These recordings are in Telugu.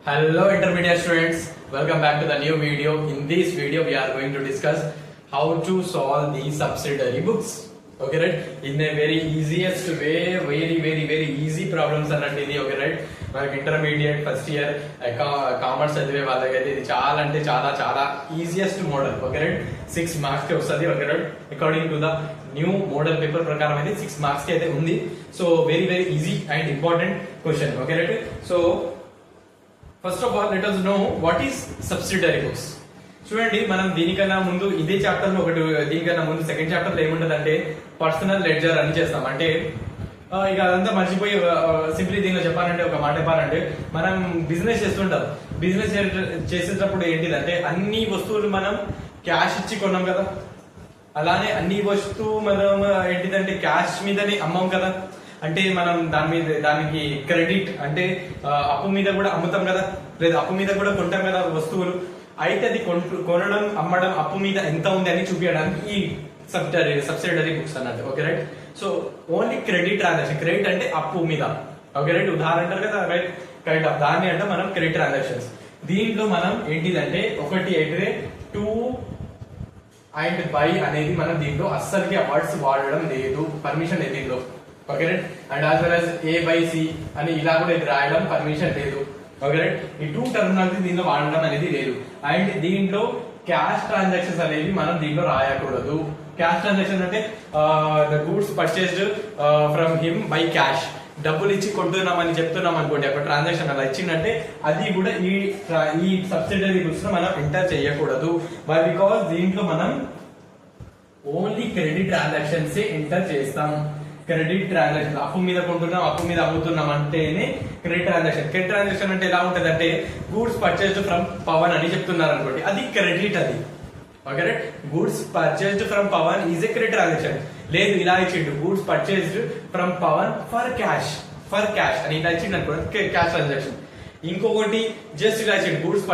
Hello intermediate students, welcome back to the new video. In this video we are going to discuss how to solve the subsidiary books. Okay, right? In a very easiest way, very easy problems అన్నట్టు ఇది. ఓకే రైట్, మనకి ఇంటర్మీడియట్ ఫస్ట్ ఇయర్ కామర్స్ చదివే వాళ్ళకైతే ఇది చాలా అంటే చాలా easiest model. Okay right, 6 marks కి వస్తుంది. Okay right, according to the new model paper ప్రకారం అయితే 6 మార్క్స్ కి అయితే ఉంది. So very easy and important question. Okay right, so first of all let us know what is subsidiary books. చూడండి, మనం దీనికన్నా ముందు ఇదే చాప్టర్ లో దీనికన్నా ముందు సెకండ్ చాప్టర్ లో ఏముంటది అంటే పర్సనల్ లెడ్జర్ అని చేస్తాం. అంటే ఇక అదంతా మర్చిపోయి సింప్లీ దీనిలో చెప్పాలంటే ఒక మాట చెప్పాలంటే మనం బిజినెస్ చేస్తుంటాం. బిజినెస్ చేసేటప్పుడు ఏంటిదంటే అన్ని వస్తువులు మనం క్యాష్ ఇచ్చి కొన్నాం కదా, అలానే అన్ని వస్తువు మనం ఏంటిదంటే క్యాష్ మీదనే అమ్మం కదా. అంటే మనం దానికి క్రెడిట్ అంటే అప్పు మీద కూడా అమ్ముతాం కదా, లేదా అప్పు మీద కూడా కొంటాం కదా వస్తువులు. అయితే అది కొనడం అమ్మడం అప్పు మీద ఎంత ఉంది అని చూపించడానికి ఈ సబ్సిడరీ బుక్స్ అన్నట్టు. Okay right, so only credit transaction. Credit అంటే అప్పు మీద. ఓకే రైట్, ఉదాహరణ అంటారు కదా, రైట్, కైండ్ ఆఫ్ దాన్ని అంటే మనం క్రెడిట్ ట్రాన్సాక్షన్స్. దీంట్లో మనం ఏంటిదంటే ఒకటి అయితే టు అండ్ బై అనేది మనం దీంట్లో అస్సలకి అవార్డ్స్ వాడడం లేదు, పర్మిషన్ లేదు దీంట్లో. Okay right, and as well as A by C అని ఇలా కూడా ఇది రాయడం పర్మిషన్ లేదు. ఓకే రైట్, ఈ టూ టర్మినాలజీ దీంట్లో వాడడం అనేది లేదు. అండ్ దీంట్లో క్యాష్ ట్రాన్సాక్షన్స్ అనేవి మనం దీంట్లో రాయకూడదు. క్యాష్ ట్రాన్సాక్షన్ అంటే the goods purchased from him by cash, డబ్బులు ఇచ్చి కొంటున్నామని చెప్తున్నాం అనుకోండి, ఒక ట్రాన్సాక్షన్ అలా ఇచ్చిందంటే అది కూడా ఈ సబ్సిడరీ బుక్స్ లో మనం ఎంటర్ చేయకూడదు. బై బికాస్ దీంట్లో మనం ఓన్లీ క్రెడిట్ ట్రాన్సాక్షన్స్ ఎంటర్ చేస్తాం. క్రెడిట్ ట్రాన్సాక్షన్ అప్పు మీద కొంటున్నాం, అప్పు మీద అమ్ముతున్నాం అంటేనే క్రెడిట్ ట్రాన్సాక్షన్. క్రెడిట్ ట్రాన్సాక్షన్ అంటే ఎలా ఉంటది అంటే గూడ్స్ పర్చేస్డ్ ఫ్రమ్ పవన్ అని చెప్తున్నారు అనుకోండి, అది క్రెడిట్. అది okay right, goods purchased from Pavan is a credit transaction. లేదు ఇలా ఇచ్చిండు goods purchased from Pavan for cash అని ఇలా ఇచ్చిండు అనుకోండి, క్యాష్ ట్రాన్సాక్షన్. ఇంకొకటి జస్ట్ ఇలా ఇచ్చిండు గూడ్స్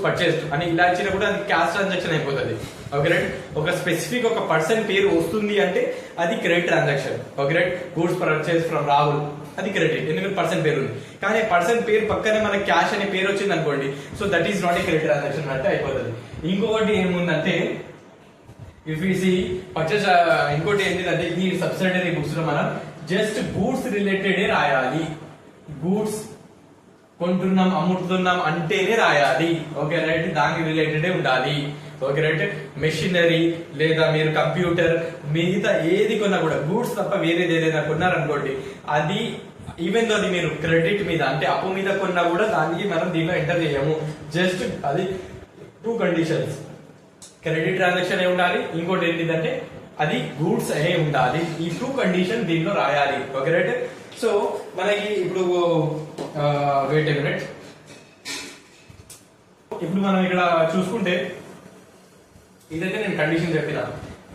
పర్చేస్డ్ అని ఇలా ఇచ్చినా కూడా అది క్యాష్ ట్రాన్సాక్షన్ అయిపోతుంది. ఓకే రైట్, ఒక స్పెసిఫిక్ ఒక పర్సన్ పేరు వస్తుంది అంటే అది credit transaction. Okay right, goods purchase from Rahul అది క్రెడిట్, ఎందుకంటే పర్సన్ పేరు ఉంది. కానీ పర్సన్ పేరు పక్కనే మనకి క్యాష్ అనే పేరు వచ్చింది అనుకోండి, so that is not a credit transaction అంటే అయిపోతుంది. ఇంకొకటి ఏముందంటే ఇఫ్ యూ సీ పర్చేస్, ఇంకోటి ఏంటిదంటే ఈ సబ్సిడరీ బుక్స్ లో మనం జస్ట్ గూడ్స్ రిలేటెడ్ రాయాలి. గూడ్స్ కొంటున్నాం అమ్ముతున్నాం అంటేనే రాయాలి. ఓకే రైట్, దానికి రిలేటెడ్ ఉండాలి. ఓకే రైట్, మెషినరీ లేదా మీరు కంప్యూటర్ మిగతా ఏది కొన్నా కూడా గూడ్స్ తప్ప వేరేది ఏదైనా కొన్నారనుకోండి, అది ఈవెన్ అది మీరు క్రెడిట్ మీద అంటే అప్పు మీద కొన్నా కూడా దానికి మనం దీనిలో ఎంటర్ చేయము. జస్ట్ అది 2 కండిషన్స్, క్రెడిట్ ట్రాన్సాక్షన్ ఏ ఉండాలి, ఇంకోటి ఏంటిదంటే అది గూడ్స్ అనే ఉండాలి. ఈ 2 కండిషన్ దీంట్లో రాయాలి. ఓకే రైట్, సో మనకి ఇప్పుడు వెయిట్ ఏ మినిట్, ఇప్పుడు మనం ఇక్కడ చూసుకుంటే ఇదైతే నేను కండిషన్ చెప్పిన.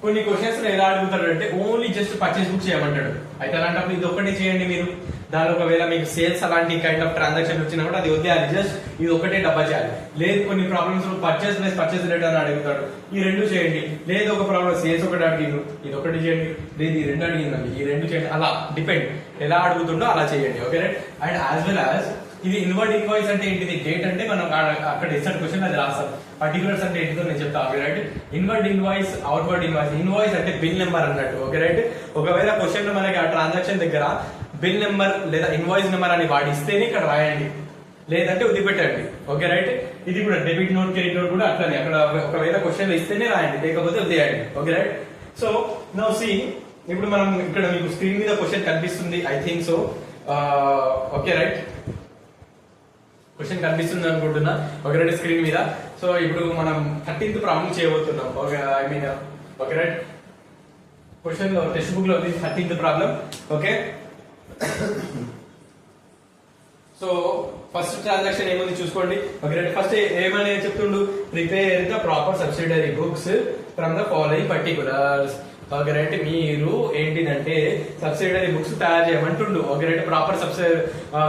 కొన్ని క్వశ్చన్స్ ఎలా అడుగుతాడు అంటే ఓన్లీ జస్ట్ పర్చేస్ బుక్ చేయమంటాడు. అయితే అలాంటప్పుడు ఇది ఒకటే చేయండి మీరు. దాని ఒకవేళ మీకు సేల్స్ అలాంటి కైండ్ ఆఫ్ ట్రాన్సాక్షన్ వచ్చినా కూడా అది వదిలేయాలి, జస్ట్ ఇది ఒకటే డబ్బా చేయాలి. లేదు కొన్ని problems purchase plus purchase rate అని అడుగుతాడు, ఈ 2 చేయండి. లేదు ఒక ప్రాబ్లం సేల్స్ ఒకటి అడిగిండు, ఇది ఒకటి చేయండి. లేదు ఈ 2 అడిగిందండి, ఈ 2 చేయండి. అలా డిపెండ్ ఎలా అడుగుతుండో అలా చేయండి. Okay right, and as well as ఇది ఇన్వర్డ్ ఇన్వాయిస్ అంటే ఏంటిది, డేట్ అంటే మనం అక్కడ ఇచ్చిన క్వశ్చన్ అది రాస్తాం. పర్టికులర్స్ అంటే ఏంటిదో నేను చెప్తా. Okay right, inward invoice, outward invoice. Invoice అంటే బిల్ నెంబర్ అన్నట్టు. ఓకే రైట్, ఒకవేళ క్వశ్చన్ లో మనకి ఆ ట్రాన్సాక్షన్ దగ్గర బిల్ నెంబర్ లేదా ఇన్వాయిస్ నెంబర్ అని వాడి ఇస్తేనే ఇక్కడ రాయండి, లేదంటే వదిలిపెట్టండి. ఓకే రైట్, ఇది కూడా డెబిట్ నోట్ క్రెడిట్ నోట్ కూడా అట్లనే, అక్కడ ఒకవేళ క్వశ్చన్ లో ఇస్తేనే రాయండి, లేకపోతే వదిలేయండి. Okay right, so now see ఇప్పుడు మనం ఇక్కడ మీకు స్క్రీన్ మీద క్వశ్చన్ కనిపిస్తుంది, I think so. Okay right, question కనిపిస్తుంది అనుకుంటున్నా. ఓకే రైట్, స్క్రీన్ మీద. సో ఇప్పుడు మనం 13th ప్రాబ్లం చేయబోతున్నాం. Okay, I mean okay right, question లో టెక్స్ట్ బుక్ లో 13th problem. Okay, so first transaction ఏముంది చూసుకోండి. ఓకే రైట్, ఫస్ట్ ఏమని చెప్తుండు, prepare the proper subsidiary books from the following particulars. Okay right, మీరు ఏంటిదంటే సబ్సిడరీ బుక్స్ తయారు చేయమంటుండు. Okay right, proper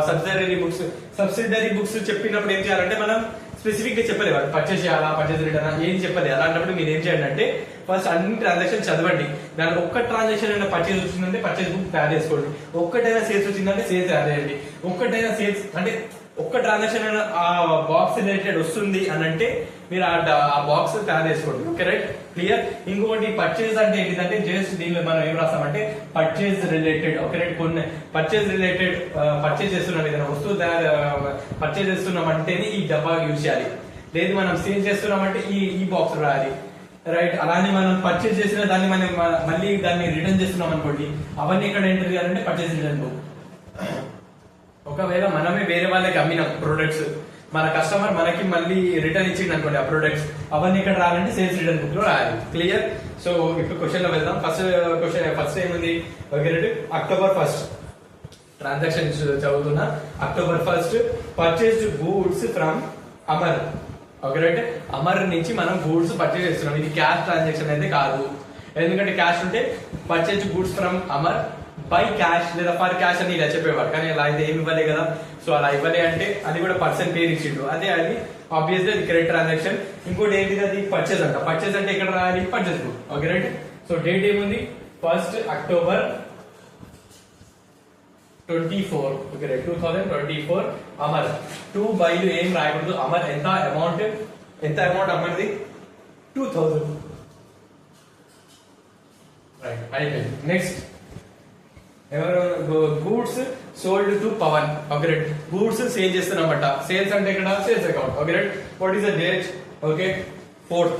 subsidiary books చెప్పినప్పుడు ఏం చేయాలంటే మనం స్పెసిఫిక్ గా చెప్పలేదు వాడు పర్చేస్ చేయాలా పర్చేస్ రిటర్న్ ఏం చెప్పలేదు. అలాంటప్పుడు మీరు ఏం చేయండి అంటే ఫస్ట్ అన్ని ట్రాన్సాక్షన్ చదవండి. దాని ఒక్క ట్రాన్సాక్షన్ అయినా పర్చేస్ వచ్చిందంటే పర్చేస్ బుక్ తయారు చేసుకోండి. ఒక్కటైనా సేల్స్ వచ్చిందంటే సేల్స్ తయారు చేయండి. ఒక్కటైనా సేల్స్ అంటే ఒక్క ట్రాన్సాక్షన్ అయినా ఆ బాక్స్ రిలేటెడ్ వస్తుంది అని అంటే మీరు ఆ బాక్స్ తయారు చేసుకోండి. Okay right, clear. ఇంకొకటి పర్చేస్ అంటే ఏంటిదంటే జస్ట్ దీనిలో మనం ఏం రాస్తామంటే పర్చేస్ రిలేటెడ్. ఓకే రైట్, కొన్ని పర్చేస్ రిలేటెడ్ పర్చేస్ చేస్తున్నాం ఏదైనా వస్తువు పర్చేస్ చేస్తున్నాం అంటేనే ఈ డబ్బా యూజ్ చేయాలి. లేదు మనం సేల్ చేస్తున్నామంటే ఈ బాక్స్ రాయాలి. రైట్, అలానే మనం పర్చేస్ చేసిన దాన్ని మనం మళ్ళీ దాన్ని రిటర్న్ చేస్తున్నాం అనుకోండి, అవన్నీ ఎక్కడ ఎంటర్ చేయాలంటే పర్చేస్ రిటర్న్ బుక్. ఒకవేళ మనమే వేరే వాళ్ళకి అమ్మినాం ప్రొడక్ట్స్, మన కస్టమర్ మనకి మళ్ళీ రిటర్న్ ఇచ్చింది అనుకోండి ఆ ప్రొడక్ట్స్, అవన్నీ ఇక్కడ రాయాలంటే సేల్స్ రిటర్న్ బుక్ లో రాయాలి. క్లియర్. సో ఇప్పుడు క్వశ్చన్ లో వెళ్దాం. ఫస్ట్ ఏముంది, అక్టోబర్ 1 ట్రాన్సాక్షన్ చదువుతున్నా. October 1 purchased goods from Amar. Okay right, Amar నుంచి మనం గూడ్స్ పర్చేస్ చేస్తున్నాం. ఇది క్యాష్ ట్రాన్సాక్షన్ అయితే కాదు, ఎందుకంటే క్యాష్ ఉంటే purchase goods from Amar by cash లేదా ఫర్ క్యాష్ అని ఇలా చెప్పేవాడు. కానీ అలా అయితే ఏమి ఇవ్వలే కదా. సో అలా ఇవ్వలే అంటే అది కూడా పర్సన్ పేరు ఇచ్చిండు, అది ఆబ్వియస్లీ అది క్రెడిట్ ట్రాన్సాక్షన్. ఇంకోటి ఏంటి, అది పర్చేస్ అంట. పర్చేస్ అంటే ఇక్కడ రాయాలి purchase book. Okay right. So date ఏముంది, 1 అక్టోబర్ 24. Okay right, 2024 Amar. 2 బైలు ఏం రాయకూడదు. అమర్ ఎంత అమౌంట్ అమర్ది 2000. రైట్, అయిపోయింది. Next goods sold to Pavan. Okay right, goods sale చేస్తున్నామట. సేల్స్ అంటే ఇక్కడ sales account. Okay right, what is the date? Okay 4th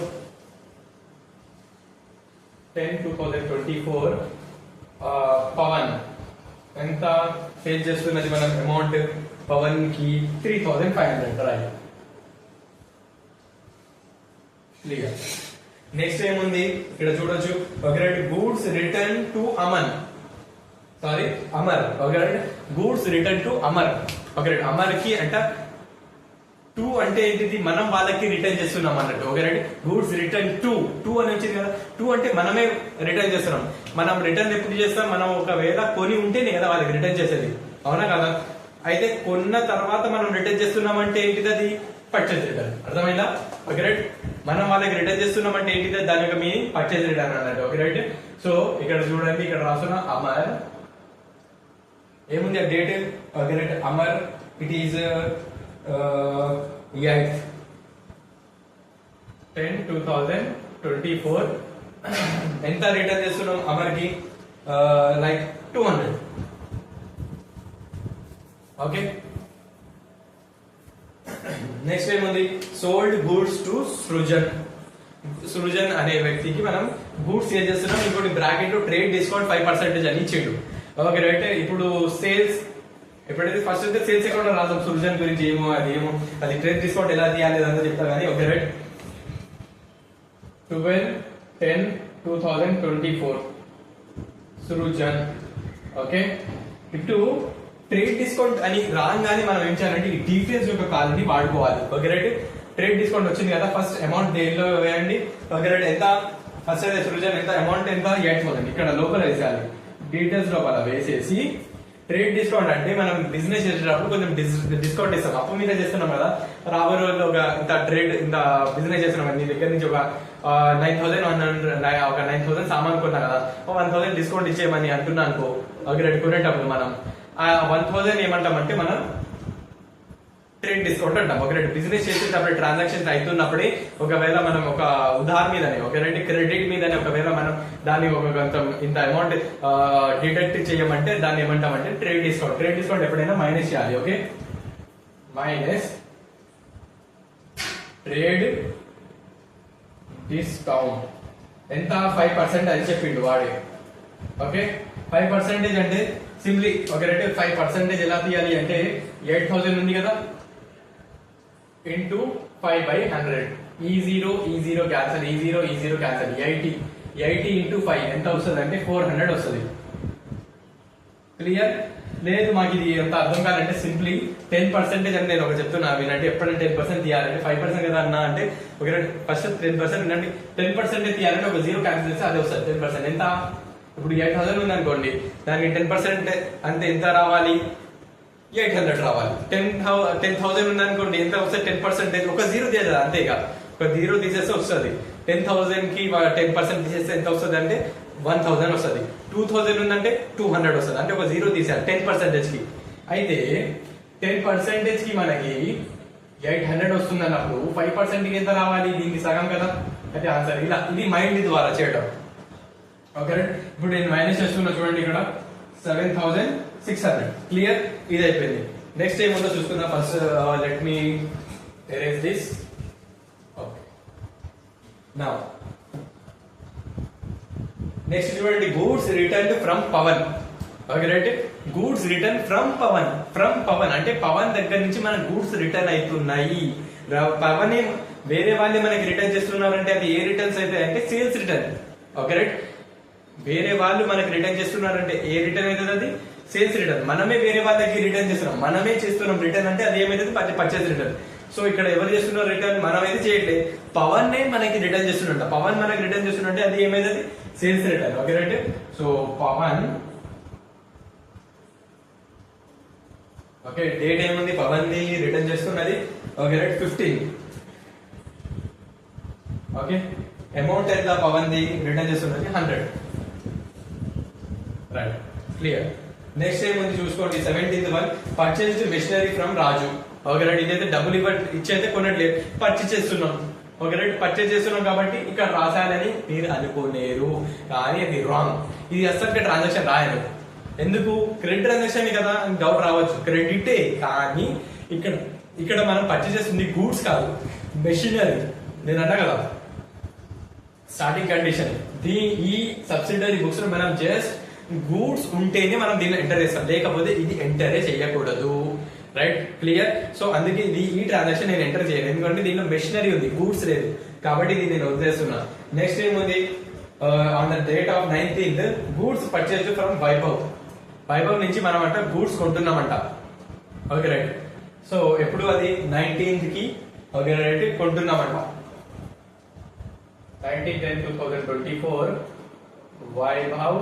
10 2024 Pavan ఎంత సేల్ చేస్తున్నది మనం అమౌంట్ పవన్ కి 3500. Right, clear. నెక్స్ట్ ఏముంది ఇక్కడ చూడొచ్చు. Okay right, goods return to Amar. Okay right, goods return to Amar. Okay right, Amar కి అంట 2 అంటే ఏంటిది, మనం వాళ్ళకి రిటర్న్ చేస్తున్నాం అన్నట్టు. Okay right, goods return two అని వచ్చింది కదా. 2 అంటే మనమే రిటర్న్ చేస్తున్నాం. మనం రిటర్న్ ఎప్పుడు చేస్తాం, మనం ఒకవేళ కొని ఉంటేనే కదా వాళ్ళకి రిటర్న్ చేసేది, అవునా కదా. అయితే కొన్న తర్వాత మనం రిటర్న్ చేస్తున్నాం అంటే ఏంటిది, అది పర్చేజ్ రిటర్న్. అర్థమైందా? ఓకే రైట్, మనం వాళ్ళకి రిటర్న్ చేస్తున్నాం అంటే ఏంటిది, దాని యొక్క మీనింగ్ పర్చేజ్ రిటర్న్ అన్నట్టు. Okay right. సో ఇక్కడ చూడండి, ఇక్కడ రాస్తున్న అమర్ ఏముంది ఆ date. Okay right, Amar it is 8th 10 2024. ఎంత రిటర్న్ చేస్తున్నాం అమర్ కి, లైక్ 200. ఓకే, నెక్స్ట్ ఏముంది, సోల్డ్ గూడ్స్ టు సృజన్ అనే వ్యక్తికి మనం గూడ్స్ సేల్ చేస్తున్నాం. ఇంకోటి బ్రాకెట్ లో ట్రేడ్ డిస్కౌంట్ 5% అని ఇచ్చిండు. ఓకే రైట్, ఇప్పుడు సేల్స్ ఎప్పుడైతే ఫస్ట్ అయితే సేల్స్ అకౌంట్ రాద్దాం. సృజన్ గురించి అది ట్రేడ్ డిస్కౌంట్ ఎలా తీయాలి అదంతా చెప్తా కానీ. Okay right, 12/10/2024 Srujan. ఓకే, ఇప్పుడు ట్రేడ్ డిస్కౌంట్ అని రాగానే మనం ఏం చేయాలంటే ఈ డీటెయిల్స్ యొక్క కాల్ని వాడుకోవాలి. ఓకే రైట్, ట్రేడ్ డిస్కౌంట్ వచ్చింది కదా, ఫస్ట్ అమౌంట్ దేనిలో వేయండి. ఓకే రైట్, ఎంత ఫస్ట్ అయితే సృజన్ ఎంత అమౌంట్ ఎంత 8,000 ఇక్కడ లోపల వేసేయాలి. డీటెయిల్స్ లోపల వేసేసి ట్రేడ్ డిస్కౌంట్ అంటే మనం బిజినెస్ చేసేటప్పుడు కొంచెం డిస్కౌంట్ ఇస్తాం, అప్పు మీద చేస్తున్నాం కదా. రాబోయే రోజుల్లో ఇంత బిజినెస్ చేస్తున్నాం, నీ దగ్గర నుంచి ఒక 9,000 సామాన్ కొన్నా కదా, 1,000 డిస్కౌంట్ ఇచ్చేయమని అంటున్నా అనుకో. ఓకే రైట్, కొనేటప్పుడు మనం 1,000 ఏమంటామంటే మనం ట్రేడ్ డిస్కౌంట్ అంటాం. ఒక రైట్, బిజినెస్ చేసేటప్పుడు ట్రాన్సాక్షన్స్ అవుతున్నప్పుడే ఒకవేళ మనం ఒక ఉదాహరణ మీదనే ఒక రైట్ క్రెడిట్ మీదనే ఒకవేళ మనం దాన్ని ఒక ఇంత అమౌంట్ డిడక్ట్ చేయమంటే దాన్ని ఏమంటామంటే ట్రేడ్ డిస్కౌంట్. ట్రేడ్ డిస్కౌంట్ ఎప్పుడైనా మైనస్ చేయాలి. ఓకే, మైనస్ ట్రేడ్ డిస్కౌంట్ ఎంత 5% అని చెప్పిండు వాడే. ఓకే, 5% అంటే సింప్లీ ఒక రైట్ 5% ఎలా తీయాలి అంటే 8,000 ఉంది కదా ఇంటూ 5/100. ఈ0 క్యాన్సల్, ఈ0 క్యాన్సల్. 80 ఇంటూ 5 ఎంత వస్తుంది అంటే 400 వస్తుంది. క్లియర్? లేదు మాకు ఇది ఎంత అర్థం కావాలంటే సింప్లీ 10% అని నేను ఒక చెప్తున్నా వినంటే. ఎప్పుడైనా 10% తీయాలంటే 5% కదా అన్నా అంటే ఒక ఫస్ట్ 10% వినండి. 10% తీయాలంటే ఒక 0 క్యాన్సల్ చేస్తే అదే వస్తుంది 10%. ఎంత ఇప్పుడు 8,000 ఉంది అనుకోండి, దానికి 10% అంటే ఎంత రావాలి 800 రావాలి. 10,000 ఉందనుకోండి, ఎంత వస్తుంది? 10%, ఒక జీరో తీయాలి అంతే. ఇక ఒక జీరో తీసేస్తే వస్తుంది. 10,000 కి 10% తీసేస్తే ఎంత వస్తుంది అంటే 1,000 వస్తుంది. 2,000 ఉందంటే 200 వస్తుంది. అంటే ఒక జీరో తీసేయాలి 10% కి. అయితే 10% కి మనకి 800 వస్తుంది అన్నప్పుడు 5% కి ఎంత రావాలి? దీనికి సగం కదా. అయితే ఆన్సర్ ఇలా, ఇది మైండ్ ద్వారా చేయడం. ఓకే, ఇప్పుడు నేను మైనస్ చేస్తున్నా చూడండి ఇక్కడ 7,600. క్లియర్, ఇది అయిపోయింది. నెక్స్ట్ ఏముందో చూసుకుందాం. First let me erase this. Okay, now next చూడండి, goods return from Pavan. Okay right, goods return from Pavan. From Pavan అంటే పవన్ దగ్గర నుంచి మన గూడ్స్ రిటర్న్ అవుతున్నాయి. పవన్ వేరే వాళ్ళే మనకి రిటర్న్ చేస్తున్నారంటే అది ఏ రిటర్న్స్ అయితే అంటే సేల్స్ రిటర్న్. ఓకే రైట్, వేరే వాళ్ళు మనకి రిటర్న్ చేస్తున్నారంటే ఏ రిటర్న్ అవుతుంది? అది సేల్స్ రిటర్న్. మనమే వేరే వాళ్ళకి రిటర్న్ చేస్తున్నాం, మనమే చేస్తున్నాం రిటర్న్ అంటే అది ఏమైతుంది? Purchase return. సో ఇక్కడ ఎవరు చేస్తున్నారు రిటర్న్? మనం అయితే చేయట్లేదు, పవన్ నే మనకి రిటర్న్ చేస్తున్నట్ట. పవన్ మనకి రిటర్న్ చేస్తున్నట్టే అది ఏమైతుంది? Sales return. Okay right, so Pavan, okay date ఏముంది? పవన్ ది రిటర్న్ చేస్తున్నది. Okay right, 15. ఓకే, అమౌంట్ ఎంత? పవన్ ది రిటర్న్ చేస్తున్నది 100. Right, clear. నెక్స్ట్ ఏముంది చూసుకోండి, 17th one, purchased machinery from Raju. Okay right, ఇదైతే డబ్బులు ఇచ్చైతే కొనట్లేదు, పర్చేస్ చేస్తున్నాం. ఓకే రైట్, పర్చేస్ చేస్తున్నాం కాబట్టి ఇక్కడ రాసాలని మీరు అనుకోలేరు, కానీ అది రాంగ్. ఇది అసలు ట్రాన్సాక్షన్ రాయను. ఎందుకు? క్రెడిట్ ట్రాన్సాక్షన్ కదా, డౌట్ రావచ్చు. క్రెడిటే, కానీ ఇక్కడ మనం పర్చేస్ చేస్తుంది గూడ్స్ కాదు, మెషినరీ. నేను అన్నా కదా స్టార్టింగ్ కండిషన్, ఈ సబ్సిడరీ బుక్స్ లో మనం జస్ట్ గూడ్స్ ఉంటేనే మనం దీన్ని ఎంటర్ చేస్తాం, లేకపోతే ఇది ఎంటరే చేయకూడదు. Right, clear. సో అందుకే ఈ ట్రాన్సాక్షన్ నేను ఎంటర్ చేయను, ఎందుకంటే దీనిలో మెషినరీ ఉంది, గూడ్స్ లేదు, కాబట్టి ఇది నేను వదిలేస్తున్నా. నెక్స్ట్ ఏముంది? On the date of 19th goods purchased from Vaibhav. Vaibhav నుంచి మనం అంట గూడ్స్ కొంటున్నామంట. ఓకే రైట్, సో ఎప్పుడు? అది 19th కి. ఓకే రైట్, కొంటున్నామంట 19/10/2024 వైభవ్.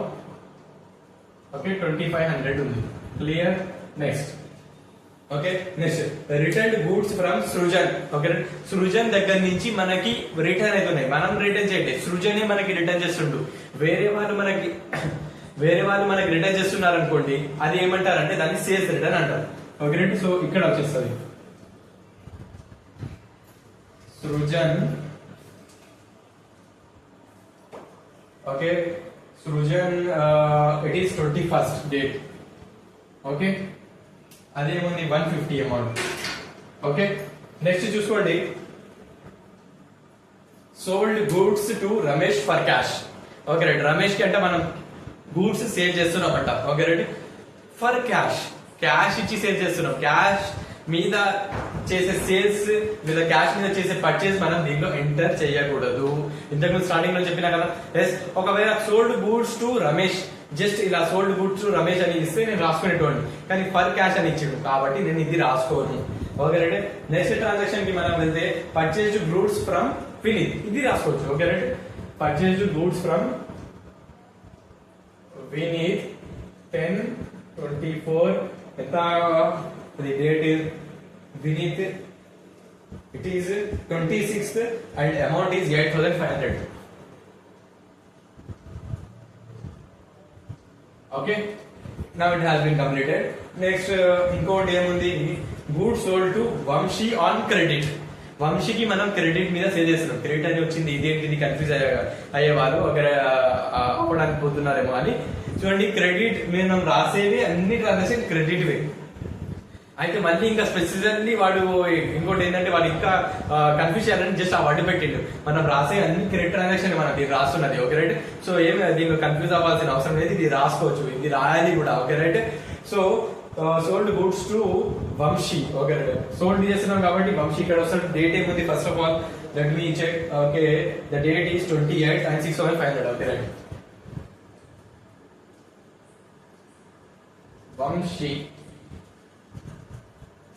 ఓకే, 2500 ఉంది. Clear. Next, okay next return goods from Srujan. Okay, Srujan దగ్గర నుంచి మనకి రిటర్న్ అవుతున్నాయి, మనం రిటర్న్ చేయట్లేదు, సృజనే మనకి రిటర్న్ చేస్తుండు. వేరే వాళ్ళు మనకి రిటర్న్ చేస్తున్నారు అనుకోండి, అది ఏమంటారంటే దాన్ని సేల్స్ రిటర్న్ అంటారు. ఓకే, సో ఇక్కడ వచ్చేస్తుంది Srujan. Okay, Srujan it is 21st date. Okay, అదేముంది 150 అమౌంట్. ఓకే, నెక్స్ట్ చూసుకోండి, sold goods to Ramesh for cash. Okay right, Ramesh కి అంటే మనం గూడ్స్ సేల్ చేస్తున్నాం అంట. Okay right, for cash, cash ఇచ్చి సేల్ చేస్తున్నాం. క్యాష్ మీద చేసే సేల్స్ లేదా క్యాష్ మీద చేసే పర్చేస్ మనం దీంట్లో ఎంటర్ చేయకూడదు. ఇంతకుముందు స్టార్టింగ్ లో చెప్పినా కదా. ఎస్, ఒకవేళ sold goods to Ramesh, just ఇలా సోల్డ్ గూడ్స్ టు రమేష్ అని ఇస్తే నేను రాసుకునేటోండి, కానీ ఫర్ క్యాష్ అని ఇచ్చాడు కాబట్టి నేను ఇది రాసుకోను. ఓకే రైట్, నెక్స్ట్ ట్రాన్సాక్షన్ కి మనం వెళ్తే పర్చేస్డ్ గూడ్స్ ఫ్రమ్ వినీత్, ఇది రాసుకోవచ్చు. Okay right, purchased goods from Vineet 10/24. ఎంత the date is Vinith, it is 26th and amount is 8,500. Okay, now it has been completed. Next ఇంకోటి ఏముంది? Goods sold to Vamshi on credit. వంశీకి మనం క్రెడిట్ మీద సేల్ చేస్తున్నాం. క్రెడిట్ అని వచ్చింది, ఇదేంటిది కన్ఫ్యూజ్ అయ్యేవాళ్ళు అవ్వడానికి పోతున్నారేమో అని. చూడండి, క్రెడిట్ మనం రాసేవి అన్ని ట్రాన్సాక్షన్ క్రెడిట్ వే. అయితే మళ్ళీ ఇంకా స్పెసిఫికల్లీ వాడు ఇంకోటి ఏంటంటే వాడు ఇంకా కన్ఫ్యూజ్ చేయాలని జస్ట్ ఆ వర్డ్ పెట్టిండు. మనం రాసే అన్ని క్రెడిట్ ట్రాన్సాక్షన్ మనం ఇది రాస్తున్నది. ఓకే రైట్, సో ఏమి దీనికి కన్ఫ్యూజ్ అవ్వాల్సిన అవసరం లేదు, ఇది రాసుకోవచ్చు, ఇది రాయాలి కూడా. Okay right, so sold goods to Vamshi. Okay right, sold చేస్తున్నాం కాబట్టి వంశీ ఇక్కడ వస్తాడు. డేట్ ఏముంది? First of all let me check. Okay, the date is 28 and 6,500. Okay right, Vamshi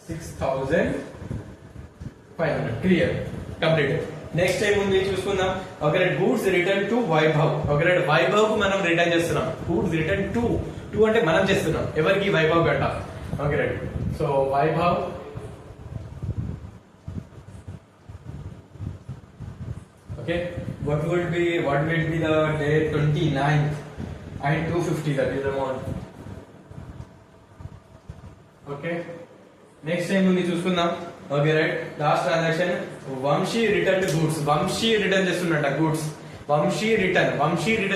6,500. Clear, completed. Next time ఉంది చూసుకుందాం. Okay right, goods return to Vaibhav. Okay right, Vaibhav కు మనం రిటర్న్ చేస్తున్నాం. గూడ్స్ రిటర్న్ టు అంటే మనం చేస్తున్నాం, ఎవరికి? వైభవ్ గట్ట. Okay right, so Vaibhav okay, what will be the date 29th and 250, that is the amount. Okay, next time ఉంది చూసుకుందాం. Okay right, last transaction Vamshi return goods. Vamshi return చేస్తున్నట్ట గూడ్స్. వంశీ రిటర్న్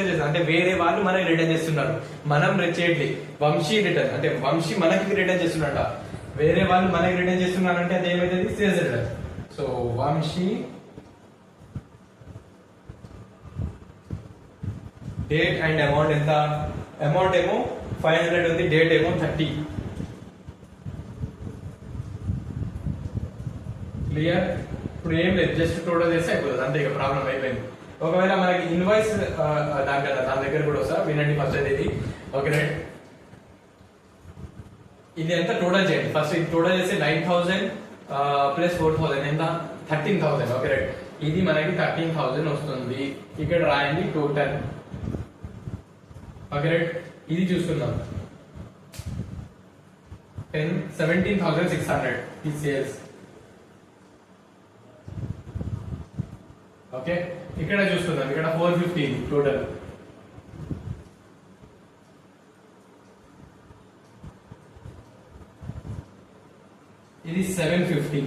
చేస్తున్నారు అంటే వేరే వాళ్ళు మనకి రిటర్న్ చేస్తున్నారు, మనం చేయట్లేదు. వంశీ రిటర్న్ అంటే వంశీ మనకి రిటర్న్ చేస్తున్నట్ట, వేరే వాళ్ళు మనకి రిటర్న్ చేస్తున్నారు అంటే అది ఏమైతుంది, sales return. So Vamshi date and amount ఎంత, అమౌంట్ ఏమో 500 ఉంది, డేట్ ఏమో 30. క్లియర్? ఇప్పుడు ఏం లేదు, జస్ట్ టోటల్ చేస్తే అయిపోతుంది అంతే, ఇక ప్రాబ్లం అయిపోయింది. ఒకవేళ మనకి ఇన్వాయిస్ దానికన్నా దాని దగ్గర కూడా వస్తా, వినండి ఫస్ట్ అయితే ఇది. ఓకే రైట్, ఇది ఎంత టోటల్ చేయండి ఫస్ట్. ఇది టోటల్ చేస్తే 9000 ప్లస్ 4000 ఎంత, 13000. ఓకే రైట్, ఇది మనకి 13000 వస్తుంది. ఇక్కడ రాయండి టోటల్. ఓకే రైట్, ఇది చూసుకుందాం. 17,600 ఈ సేల్స్. ఓకే, ఇక్కడ చూసుకుందాం, ఇక్కడ 450 టోటల్. ఇది 750.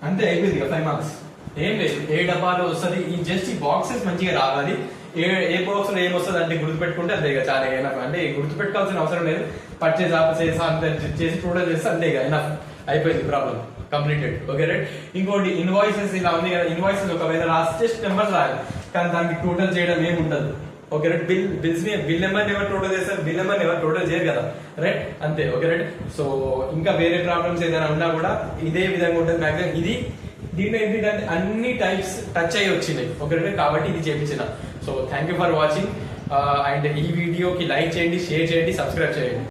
అంతే అయిపోయింది ఇక 5 మార్క్స్. ఏం లేదు, ఏ డబ్బాలో వస్తుంది, ఈ జస్ట్ ఈ బాక్సెస్ మంచిగా రావాలి. ఏ బాక్స్ లో ఏమొస్తుంది అంటే గుర్తుపెట్టుకుంటే అంతే ఇక చాలా ఎనఫ్. అంటే గుర్తుపెట్టుకోవాల్సిన అవసరం లేదు, పర్చేజ్ చేసి టోటల్ చేస్తే అంతే ఇక ఎనఫ్, అయిపోయింది, ప్రాబ్లం కంప్లీటెడ్. ఓకే రైట్, ఇంకోటి ఇన్వాయిసెస్ ఇలా ఉంది కదా, ఇన్వాయిసెస్ ఒకవేళ రాసి జస్ట్ నెంబర్స్ రాయాలి, కానీ దానికి టోటల్ చేయడం ఏమి ఉండదు. Okay right, bills bill number ఎవరు టోటల్ చేస్తారు, బిల్ నెంబర్ ఎవరు టోటల్ చేయరు కదా, రైట్, అంతే. ఓకే రైట్, సో ఇంకా వేరే ప్రాబ్లమ్స్ ఏదైనా ఉన్నా కూడా ఇదే విధంగా ఉంటుంది మ్యాక్సిమం. ఇది దీంట్లో ఏంటంటే అన్ని టైప్స్ టచ్ అయ్యి వచ్చినాయి. ఓకే రైట్, కాబట్టి ఇది చేయించిన. So thank you for watching, and ఈ వీడియోకి లైక్ చేయండి, షేర్ చేయండి, సబ్స్క్రైబ్ చేయండి.